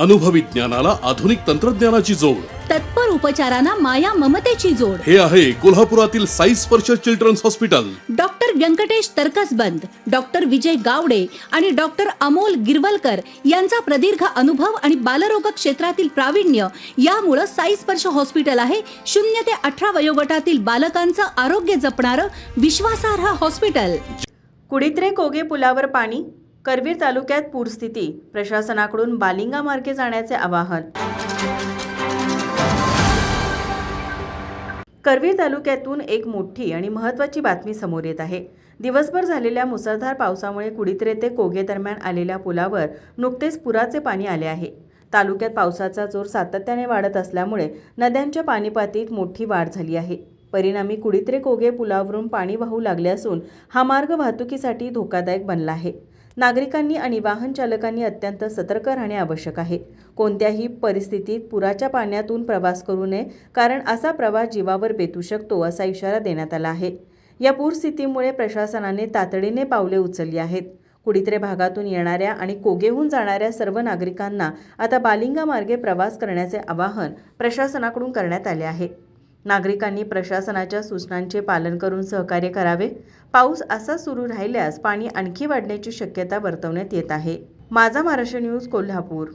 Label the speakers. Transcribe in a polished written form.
Speaker 1: अनुभवी ज्ञानाला आधुनिक तंत्रज्ञानाची जोड,
Speaker 2: तत्पर उपचारांना माया ममतेची जोड.
Speaker 1: हे आहे कोल्हापुरातील Sai Sparsh children's hospital.
Speaker 2: Doctor Venkatesh Taraksaband, doctor Vijay Gawade आणि डॉक्टर अमोल गिरवलकर यांचा प्रदीर्घ अनुभव आणि बालरोग क्षेत्रातील प्रावीण्य यामुळे साई स्पर्श हॉस्पिटल आहे 0 ते 18 वयोगटातील बालकांचं आरोग्य जपणारं विश्वासार्ह हॉस्पिटल.
Speaker 3: कुडित्रे कोगे पुलावर पाणी, करवीर तालुक्यात पूरस्थिती, प्रशासनाकडून बालिंगा मार्गे जाण्याचे आवाहन. करवीर तालुक्यातून एक मोठी आणि महत्त्वाची बातमी समोर येत आहे. दिवसभर झालेल्या मुसळधार पावसामुळे कुडित्रे ते कोगे दरम्यान आलेल्या पुलावर नुकतेच पुराचे पाणी आले आहे. तालुक्यात पावसाचा जोर सातत्याने वाढत असल्यामुळे नद्यांच्या पाणीपातळीत मोठी वाढ झाली आहे. परिणामी कुडित्रे कोगे पुलावरून पाणी वाहू लागले असून हा मार्ग वाहतुकीसाठी धोकादायक बनला आहे. नागरिकांनी आणि वाहन चालकांनी अत्यंत सतर्क राहणे आवश्यक आहे. कोणत्याही परिस्थितीत पुराच्या पाण्यातून प्रवास करू नये, कारण असा प्रवास जीवावर बेतू शकतो असा इशारा देण्यात आला आहे. या पूरस्थितीमुळे प्रशासनाने तातडीने पावले उचलली आहेत. कुडित्रे भागातून येणाऱ्या आणि कोगेहून जाणाऱ्या सर्व नागरिकांना आता बालिंगा मार्गे प्रवास करण्याचे आवाहन प्रशासनाकडून करण्यात आले आहे. नागरिकांनी प्रशासनाच्या सूचनांचे पालन करून सहकार्य करावे. पाऊस असा सुरू राहिल्यास पाणी आणखी वाढण्याची शक्यता वर्तवण्यात येत आहे. माझा महाराष्ट्र न्यूज, कोल्हापूर.